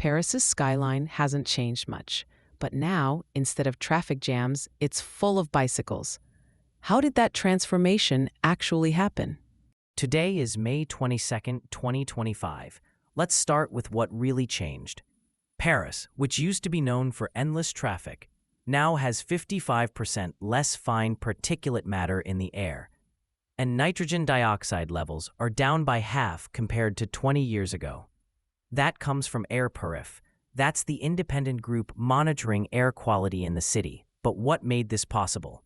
Paris's skyline hasn't changed much, but now, instead of traffic jams, it's full of bicycles. How did that transformation actually happen? Today is May 22nd, 2025. Let's start with what really changed. Paris, which used to be known for endless traffic, now has 55% less fine particulate matter in the air, and nitrogen dioxide levels are down by half compared to 20 years ago. That comes from AirPurif. That's the independent group monitoring air quality in the city. But what made this possible?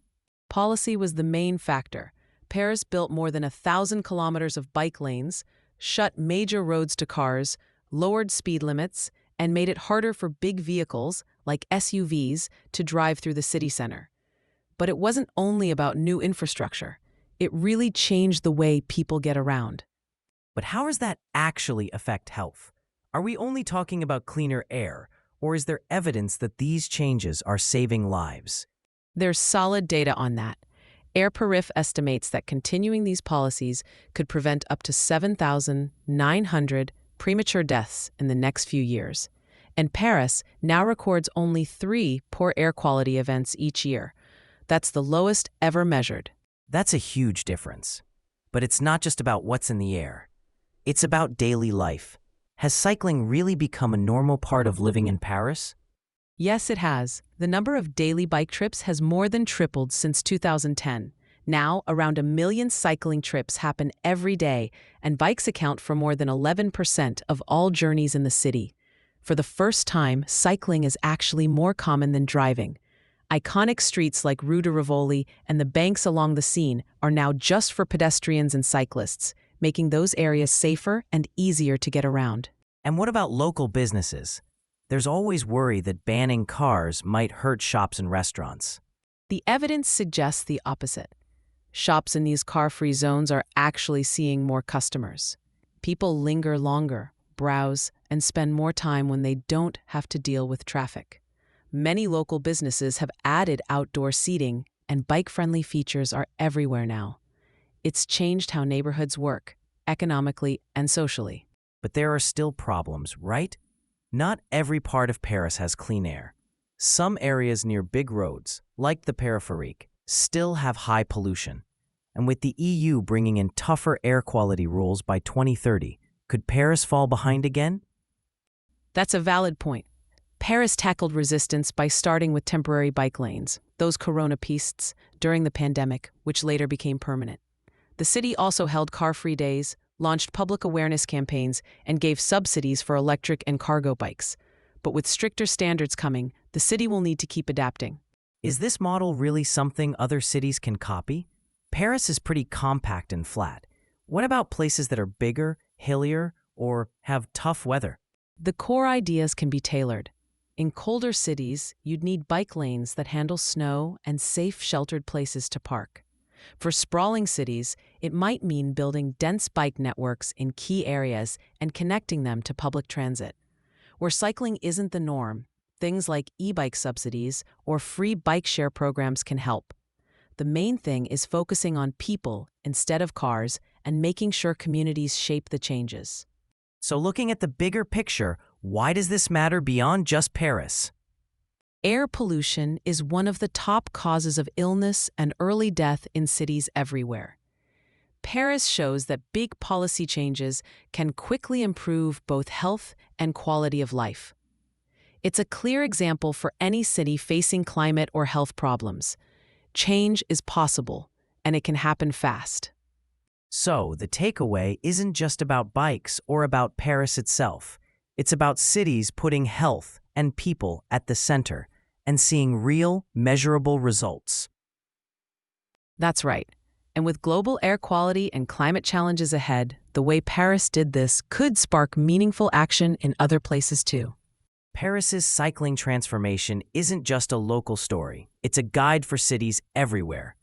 Policy was the main factor. Paris built more than 1,000 kilometers of bike lanes, shut major roads to cars, lowered speed limits, and made it harder for big vehicles, like SUVs, to drive through the city center. But it wasn't only about new infrastructure. It really changed the way people get around. But how does that actually affect health? Are we only talking about cleaner air, or is there evidence that these changes are saving lives? There's solid data on that. AirPurif estimates that continuing these policies could prevent up to 7,900 premature deaths in the next few years. And Paris now records only 3 poor air quality events each year. That's the lowest ever measured. That's a huge difference. But it's not just about what's in the air. It's about daily life. Has cycling really become a normal part of living in Paris? Yes, it has. The number of daily bike trips has more than tripled since 2010. Now, around 1 million cycling trips happen every day, and bikes account for more than 11% of all journeys in the city. For the first time, cycling is actually more common than driving. Iconic streets like Rue de Rivoli and the banks along the Seine are now just for pedestrians and cyclists, making those areas safer and easier to get around. And what about local businesses? There's always worry that banning cars might hurt shops and restaurants. The evidence suggests the opposite. Shops in these car-free zones are actually seeing more customers. People linger longer, browse, and spend more time when they don't have to deal with traffic. Many local businesses have added outdoor seating, and bike-friendly features are everywhere now. It's changed how neighborhoods work, economically and socially. But there are still problems, right? Not every part of Paris has clean air. Some areas near big roads, like the Périphérique, still have high pollution. And with the EU bringing in tougher air quality rules by 2030, could Paris fall behind again? That's a valid point. Paris tackled resistance by starting with temporary bike lanes, those corona pistes, during the pandemic, which later became permanent. The city also held car-free days, launched public awareness campaigns, and gave subsidies for electric and cargo bikes. But with stricter standards coming, the city will need to keep adapting. Is this model really something other cities can copy? Paris is pretty compact and flat. What about places that are bigger, hillier, or have tough weather? The core ideas can be tailored. In colder cities, you'd need bike lanes that handle snow and safe, sheltered places to park. For sprawling cities, it might mean building dense bike networks in key areas and connecting them to public transit. Where cycling isn't the norm, things like e-bike subsidies or free bike share programs can help. The main thing is focusing on people instead of cars and making sure communities shape the changes. So looking at the bigger picture, why does this matter beyond just Paris? Air pollution is one of the top causes of illness and early death in cities everywhere. Paris shows that big policy changes can quickly improve both health and quality of life. It's a clear example for any city facing climate or health problems. Change is possible, and it can happen fast. So the takeaway isn't just about bikes or about Paris itself. It's about cities putting health and people at the center and seeing real, measurable results. That's right. And with global air quality and climate challenges ahead, the way Paris did this could spark meaningful action in other places too. Paris's cycling transformation isn't just a local story. It's a guide for cities everywhere.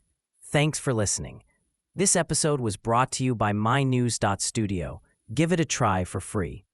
Thanks for listening. This episode was brought to you by mynews.studio. Give it a try for free.